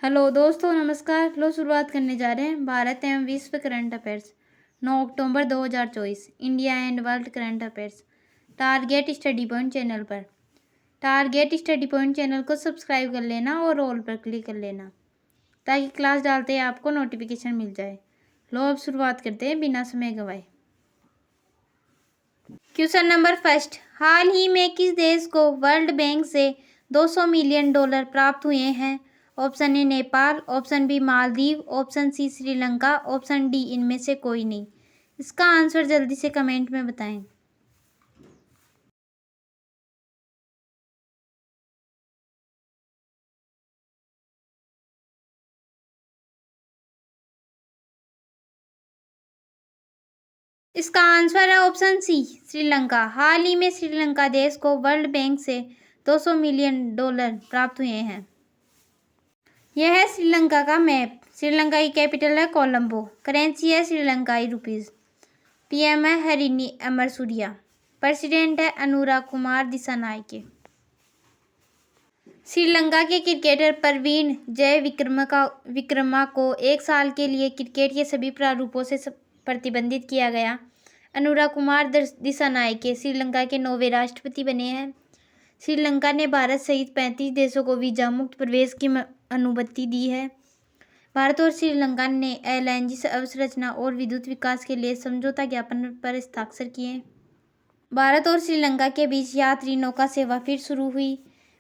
Hello दोस्तों, नमस्कार। लो शुरुआत करने जा रहे हैं भारत एवं विश्व current affairs 9 October 2024 India and world current affairs target study point channel पर। टारगेट स्टडी पॉइंट चैनल को सब्सक्राइब कर लेना और ऑल पर क्लिक कर लेना ताकि क्लास डालते ही आपको नोटिफिकेशन मिल जाए। लो अब शुरुआत करते हैं बिना समय गंवाए। क्वेश्चन नंबर फर्स्ट, हाल ही में किस देश को वर्ल्ड बैंक से $200 मिलियन प्राप्त हुए हैं? Option A Nepal, option B Maldives, option C Sri Lanka, option D इनमें से कोई नहीं। इसका आंसर जल्दी से कमेंट में बताएं। इसका आंसर है ऑप्शन सी श्रीलंका। हाल ही में श्रीलंका देश को वर्ल्ड बैंक से $200 मिलियन प्राप्त हुए हैं। यह है श्रीलंका का मैप। श्रीलंका की कैपिटल है कोलंबो। करेंसी है श्रीलंकाई रुपीस। पीएम है हरिनी अमरसूरिया। प्रेसिडेंट है अनुरा कुमार दिसानायके। श्रीलंका के क्रिकेटर प्रवीण जयविक्रमा को 1 साल के लिए क्रिकेट के सभी प्रारूपों से प्रतिबंधित किया गया। अनुरा कुमार दिसानायके श्रीलंका के 9वें राष्ट्रपति बने हैं। श्रीलंका ने भारत सहित 35 देशों को वीजा मुक्त प्रवेश की अनुमति दी है। भारत और श्रीलंका ने एलएनजी अवसंरचना और विद्युत विकास के लिए समझौता ज्ञापन पर हस्ताक्षर किए। भारत और श्रीलंका के बीच यात्री नौका सेवा फिर शुरू हुई।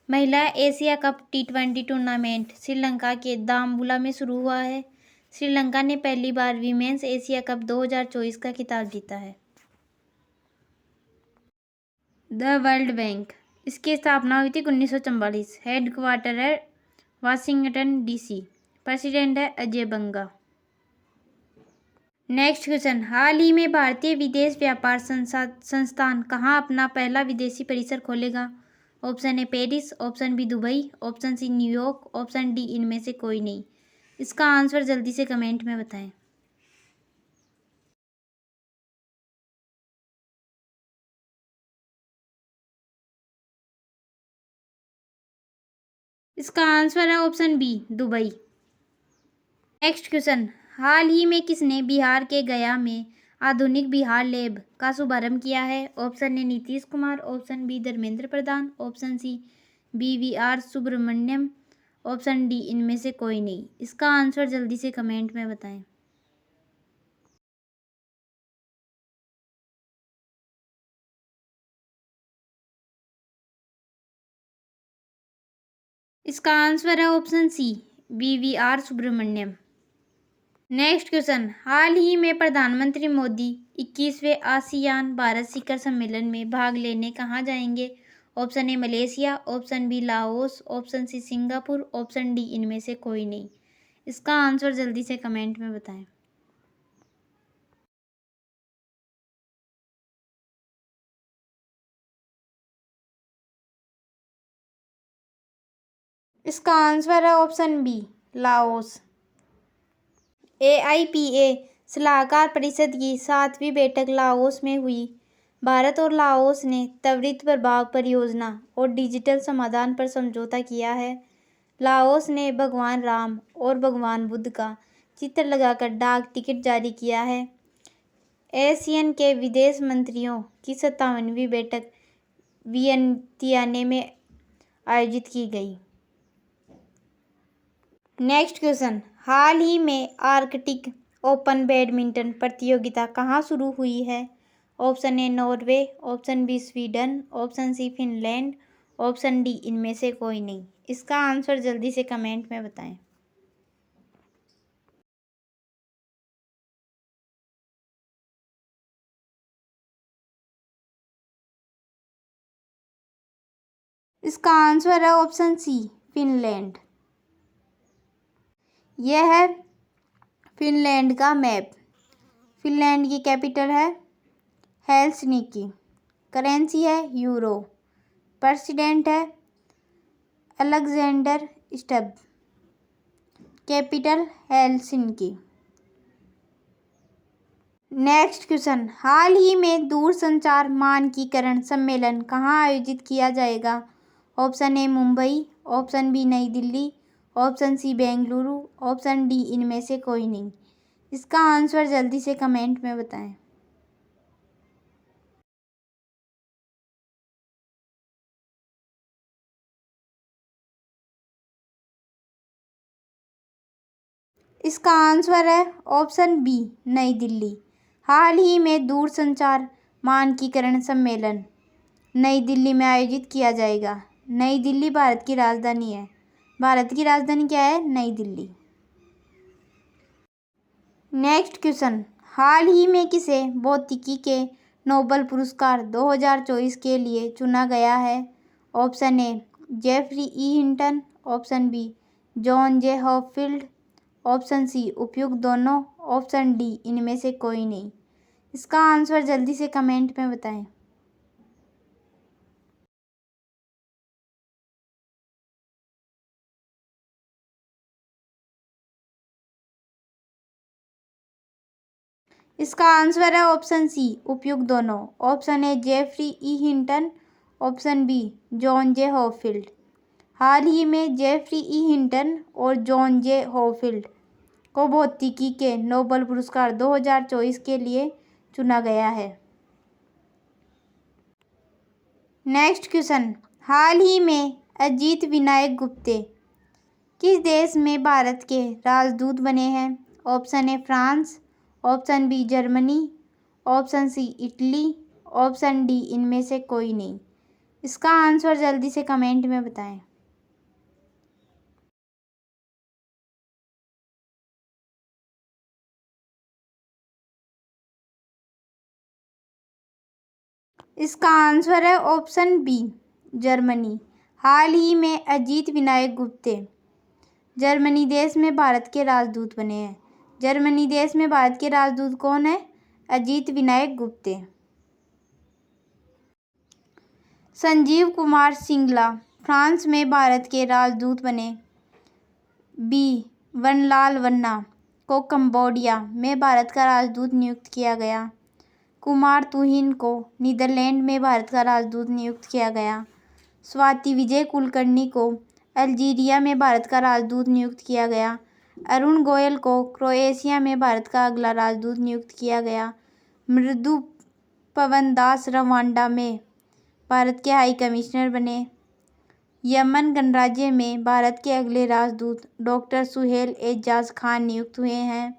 महिला Asia cup T20 tournament Sri Lanka के दामबुला में शुरू हुआ है। श्रीलंका ने पहली बार वीमेंस एशिया कप 2024 का खिताब जीता है। द वर्ल्ड बैंक, इसकी स्थापना हुई थी 1944। हेडक्वार्टर है वाशिंगटन DC। प्रेसिडेंट है अजय बंगा। नेक्स्ट क्वेश्चन, हाल ही में भारतीय विदेश व्यापार संस्थान कहाँ अपना पहला विदेशी परिसर खोलेगा? Option A Paris, option B Dubai, option C New York, option D इनमें से कोई नहीं। इसका आंसर जल्दी से कमेंट में बताएं। इसका आंसर है option B Dubai. Next question, हाल ही में किसने बिहार के गया में आधुनिक बिहार लैब का शुभारंभ किया है? Option A Nitish Kumar, option B Dharmendra Pradhan, option C BVR Subrahmanyam, option D इनमें से कोई नहीं। इसका आंसर जल्दी से कमेंट में बताएं। इसका आंसर है option C BVR Subrahmanyam. Next question, हाल ही में प्रधानमंत्री मोदी 21वें आसियान भारत शिखर सम्मेलन में भाग लेने कहाँ जाएंगे? Option A Malaysia, option B Laos, option C Singapore, option D इनमें से कोई नहीं। इसका आंसर जल्दी से कमेंट में बताएं। इसका आंसर है ऑप्शन बी लाओस। AIPA सलाहकार परिषद की 7वीं बैठक लाओस में हुई। भारत और लाओस ने त्वरित प्रभाव परियोजना और डिजिटल समाधान पर समझौता किया है। लाओस ने भगवान राम और भगवान बुद्ध का चित्र लगाकर डाक टिकट जारी किया है। एशियन के विदेश मंत्रियों की 57वीं बैठक वियंतियाने में आयोजित की गई। नेक्स्ट क्वेश्चन, हाल ही में आर्कटिक ओपन बैडमिंटन प्रतियोगिता कहाँ शुरू हुई है? Option A Norway, option B Sweden, option C Finland, option D इनमें से कोई नहीं। इसका आंसर जल्दी से कमेंट में बताएं। इसका आंसर है ऑप्शन सी फिनलैंड। यह है फिनलैंड का मैप। फिनलैंड की कैपिटल है हेलसिंकी। करेंसी है यूरो। प्रेसिडेंट है Alexander Stubb. Capital Helsinki. Next question, हाल ही में दूरसंचार मानकीकरण सम्मेलन कहाँ आयोजित किया जाएगा? Option A Mumbai, option B New Delhi, option C Bengaluru, option D इनमें से कोई नहीं। इसका आंसर जल्दी से कमेंट में बताएं। इसका आंसर है ऑप्शन बी नई दिल्ली। हाल ही में दूरसंचार मानकीकरण सम्मेलन नई दिल्ली में आयोजित किया जाएगा। नई दिल्ली भारत की राजधानी है। भारत की राजधानी क्या है? नई दिल्ली। नेक्स्ट क्वेश्चन, हाल ही में किसे भौतिकी के नोबेल पुरस्कार 2024 के लिए चुना गया है? Option A Geoffrey E Hinton, option B John J Hopfield, option C उपयुक्त दोनों, ऑप्शन डी इनमें से कोई नहीं। इसका आंसर जल्दी से कमेंट में बताएं। इसका आंसर है ऑप्शन सी उपयुक्त दोनों। Option A Geoffrey E Hinton, option B John J Hopfield. हाल ही में जेफरी ई हिंटन और जॉन जे हॉपफील्ड को भौतिकी के नोबेल पुरस्कार 2024 के लिए चुना गया है। नेक्स्ट क्वेश्चन, हाल ही में अजीत विनायक गुप्ते किस देश में भारत के राजदूत बने हैं? Option A France, option B Germany, option C Italy, option D इनमें से कोई नहीं। इसका आंसर जल्दी से कमेंट में बताएं। इसका आंसर है ऑप्शन बी जर्मनी। हाल ही में अजीत विनायक गुप्ते जर्मनी देश में भारत के राजदूत बने हैं। जर्मनी देश में भारत के राजदूत कौन है? अजीत विनायक गुप्ते। संजीव कुमार सिंगला फ्रांस में भारत के राजदूत बने। बी वनलाल वन्ना को कंबोडिया में भारत का राजदूत नियुक्त किया गया। कुमार तुहिन को नीदरलैंड में भारत का राजदूत नियुक्त किया गया। स्वाति विजय कुलकर्णी को अल्जीरिया में भारत का राजदूत नियुक्त किया गया। अरुण गोयल को क्रोएशिया में भारत का अगला राजदूत नियुक्त किया गया। मृदु पवन दास रवांडा में भारत के हाई कमिश्नर बने। यमन गणराज्य में भारत के अगले राजदूत डॉक्टर सुहेल एजाज खान नियुक्त हुए हैं।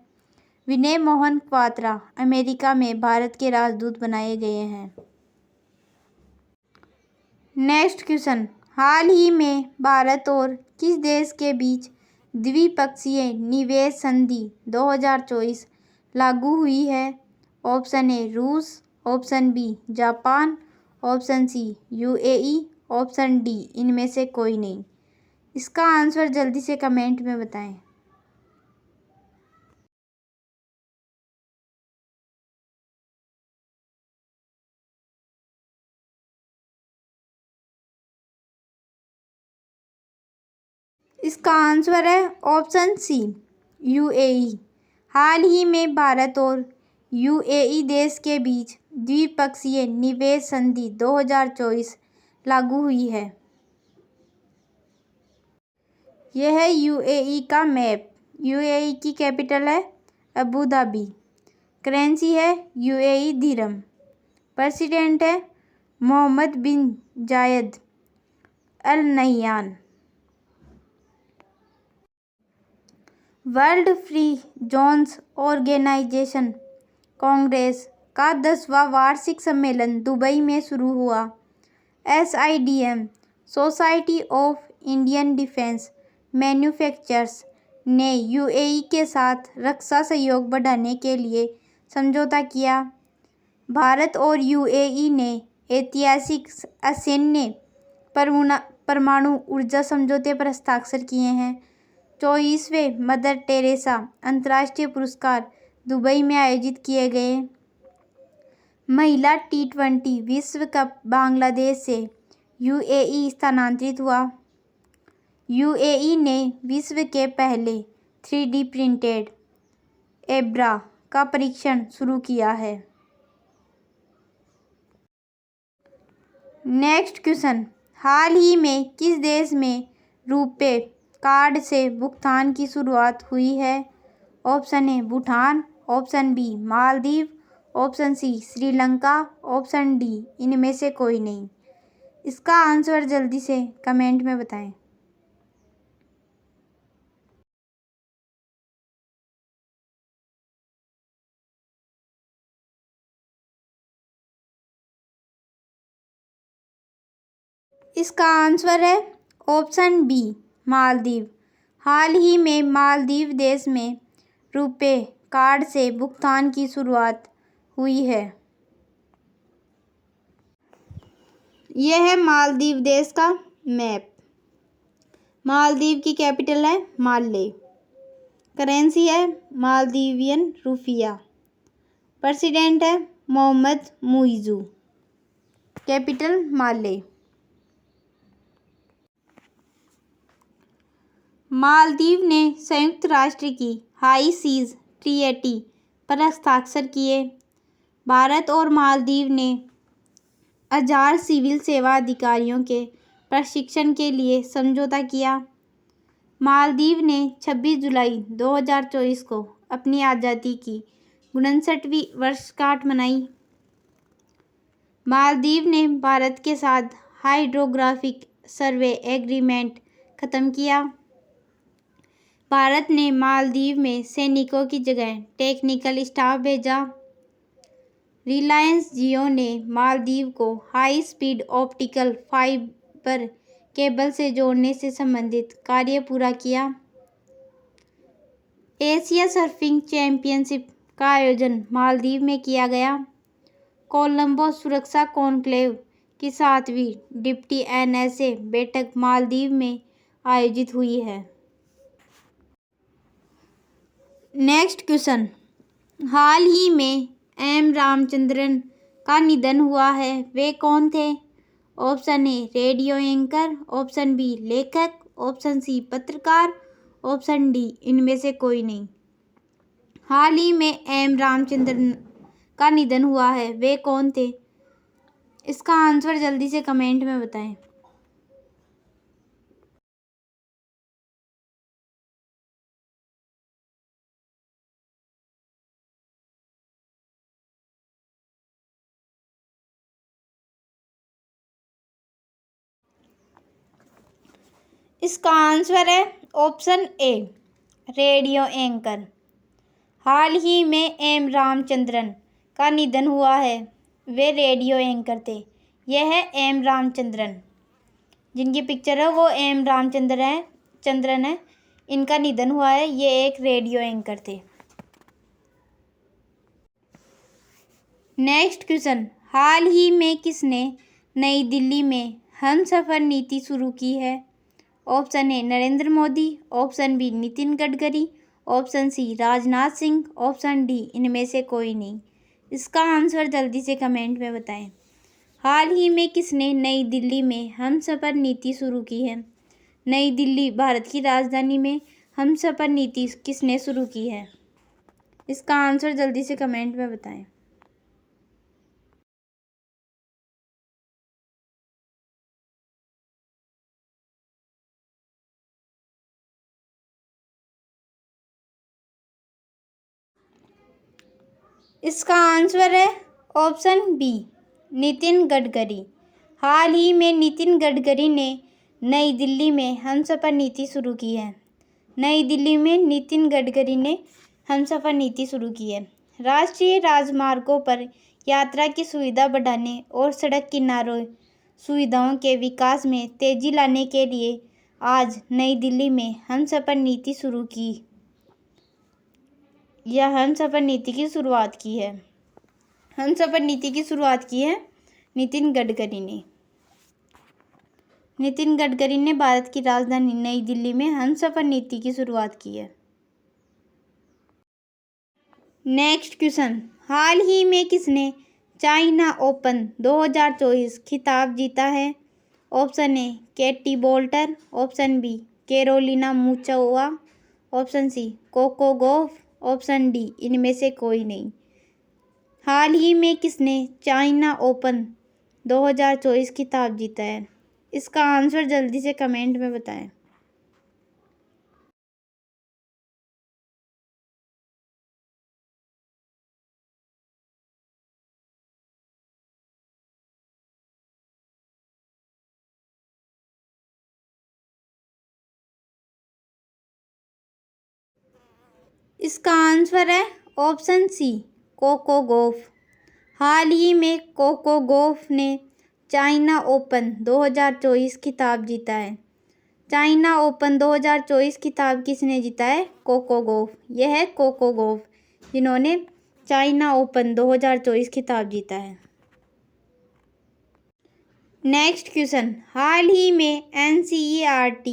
विनय मोहन क्वात्रा अमेरिका में भारत के राजदूत बनाए गए हैं। नेक्स्ट क्वेश्चन, हाल ही में भारत और किस देश के बीच द्विपक्षीय निवेश संधि 2024 लागू हुई है? ऑप्शन ए रूस, option B Japan, option C UAE, option D इनमें से कोई नहीं। इसका आंसर जल्दी से कमेंट में बताएं। इसका आंसर है ऑप्शन सी यूएई। हाल ही में भारत और यूएई देश के बीच द्विपक्षीय निवेश संधि 2024 लागू हुई है। यह है यूएई का मैप। यूएई की कैपिटल है अबू धाबी। करेंसी है यूएई दिरहम। प्रेसिडेंट है Mohammed bin Zayed Al Nahyan. World free zones organization congress का 10वां वार्षिक सम्मेलन दुबई में शुरू हुआ। SIDM society of Indian defence manufacturers ने यूएई के साथ रक्षा सहयोग बढ़ाने के लिए समझौता किया। भारत और यूएई ने ऐतिहासिक असैन्य परमाणु ऊर्जा समझौते पर हस्ताक्षर किए हैं। 24वें मदर टेरेसा अंतर्राष्ट्रीय पुरस्कार दुबई में आयोजित किए गए। महिला T20 विश्व कप बांग्लादेश से यूएई स्थानांतरित हुआ। यूएई ने विश्व के पहले 3D प्रिंटेड एब्रा का परीक्षण शुरू किया है। नेक्स्ट क्वेश्चन, हाल ही में किस देश में रुपए कार्ड से भुगतान की शुरुआत हुई है? Option A Bhutan, option B Maldives, option C Sri Lanka, option D इनमें से कोई नहीं। इसका आंसर जल्दी से कमेंट में बताएं। इसका आंसर है ऑप्शन बी मालदीव। हाल ही में मालदीव देश में रुपे कार्ड से भुगतान की शुरुआत हुई है। यह है मालदीव देश का मैप। मालदीव की कैपिटल है माले। करेंसी है मालदीवियन रुपया। प्रेसिडेंट है मोहम्मद मुइज़ू। कैपिटल माले। मालदीव ने संयुक्त राष्ट्र की हाई सीज ट्रीटी पर हस्ताक्षर किए। भारत और मालदीव ने 1000 सिविल सेवा अधिकारियों के प्रशिक्षण के लिए समझौता किया। मालदीव ने 26 जुलाई 2024 को अपनी आज़ादी की 59वीं वर्षगांठ मनाई। मालदीव ने भारत के साथ हाइड्रोग्राफिक सर्वे एग्रीमेंट खत्म किया। भारत ने मालदीव में सैनिकों की जगह टेक्निकल स्टाफ भेजा। रिलायंस जियो ने मालदीव को high speed optical fibre cable से जोड़ने से संबंधित कार्य पूरा किया। एशिया सर्फिंग चैंपियनशिप का आयोजन मालदीव में किया गया। कोलंबो सुरक्षा कॉन्क्लेव की 7वीं डिप्टी NSA बैठक मालदीव में आयोजित हुई है। नेक्स्ट क्वेश्चन, हाल ही में एम रामचंद्रन का निधन हुआ है, वे कौन थे? Option A radio anchor, option B लेखक, ऑप्शन सी पत्रकार, ऑप्शन डी इनमें से कोई नहीं। हाल ही में एम रामचंद्रन का निधन हुआ है, वे कौन थे? इसका आंसर जल्दी से कमेंट में बताएं। इसका आंसर है ऑप्शन ए रेडियो एंकर। हाल ही में एम रामचंद्रन का निधन हुआ है, वे रेडियो एंकर थे। यह है एम रामचंद्रन, जिनकी पिक्चर है वो एम चंद्रन है। इनका निधन हुआ है, ये एक रेडियो एंकर थे। नेक्स्ट क्वेश्चन, हाल ही में किसने नई दिल्ली में हमसफर नीति शुरू की है? Option A Narendra Modi, option B Nitin Gadkari, option C Rajnath Singh, option D इनमें से कोई नहीं। इसका आंसर जल्दी से कमेंट में बताएं। हाल ही में किसने नई दिल्ली में हमसफर नीति शुरू की है? नई दिल्ली भारत की राजधानी में हमसफर नीति किसने शुरू की है? इसका आंसर जल्दी से कमेंट में बताएं। इसका आंसर है ऑप्शन बी नितिन गडकरी। हाल ही में नितिन गडकरी ने नई दिल्ली में हमसफर नीति शुरू की है। नई दिल्ली में नितिन गडकरी ने हमसफर नीति शुरू की है। राष्ट्रीय राजमार्गों पर यात्रा की सुविधा बढ़ाने और सड़क किनारों सुविधाओं के विकास में तेजी लाने के लिए आज नई दिल्ली में हमसफर नीति शुरू की या हमसफर नीति की शुरुआत की है। हमसफर नीति की शुरुआत की है नितिन गडकरी ने। नितिन गडकरी ने भारत की राजधानी नई दिल्ली में हमसफर नीति की शुरुआत की है। नेक्स्ट क्वेश्चन, हाल ही में किसने चाइना ओपन 2024 खिताब जीता है? Option A Katie Boulter, option B Karolina Muchova, option C Coco Gauff, option D इनमें से कोई नहीं। हाल ही में किसने चाइना ओपन 2024 खिताब जीता है? इसका आंसर जल्दी से कमेंट में बताएं। इसका आंसर है ऑप्शन सी, कोको गॉफ। हाल ही में कोको गॉफ ने चाइना ओपन 2024 खिताब जीता है। चाइना ओपन 2024 खिताब किसने जीता है? Coco Gauff. यह है कोको गॉफ जिन्होंने चाइना ओपन 2024 खिताब जीता है। नेक्स्ट क्वेश्चन, हाल ही में NCERT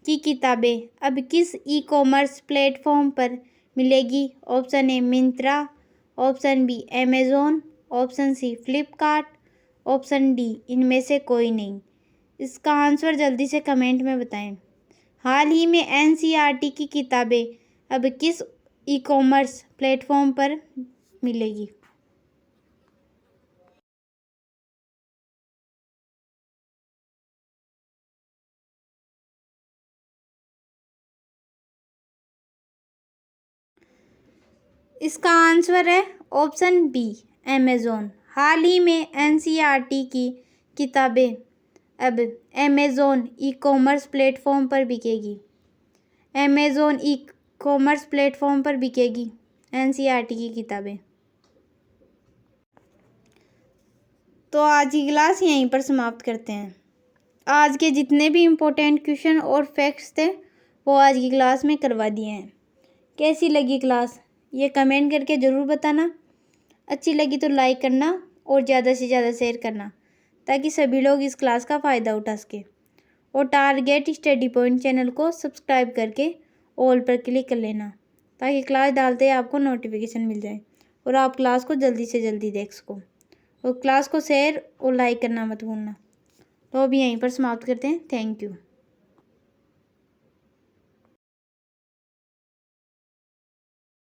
की किताबें अब किस ई कॉमर्स प्लेटफॉर्म पर मिलेगी? Option A Myntra, option B Amazon, option C Flipkart, option D इनमें से कोई नहीं। इसका आंसर जल्दी से कमेंट में बताएं। हाल ही में NCERT की किताबें अब किस ई कॉमर्स प्लेटफॉर्म पर मिलेगी? इसका आंसर है ऑप्शन बी अमेज़ॉन। हाल ही में NCERT की किताबें अब अमेज़ॉन ई कॉमर्स प्लेटफॉर्म पर बिकेगी। अमेज़ॉन ई कॉमर्स प्लेटफॉर्म पर बिकेगी NCERT की किताबें। तो आज की क्लास यहीं पर समाप्त करते हैं। आज के जितने भी इम्पोर्टेंट क्वेश्चन और फैक्ट्स थे वो आज की क्लास में करवा दिए हैं। कैसी लगी क्लास ये कमेंट करके ज़रूर बताना। अच्छी लगी तो लाइक करना और ज़्यादा से ज़्यादा शेयर करना ताकि सभी लोग इस क्लास का फ़ायदा उठा सकें। और टारगेट स्टडी पॉइंट चैनल को सब्सक्राइब करके ऑल पर क्लिक कर लेना ताकि क्लास डालते ही आपको नोटिफिकेशन मिल जाए और आप क्लास को जल्दी से जल्दी देख सको। और क्लास को शेयर और लाइक करना मत भूलना। तो अभी यहीं पर समाप्त करते हैं। Thank you.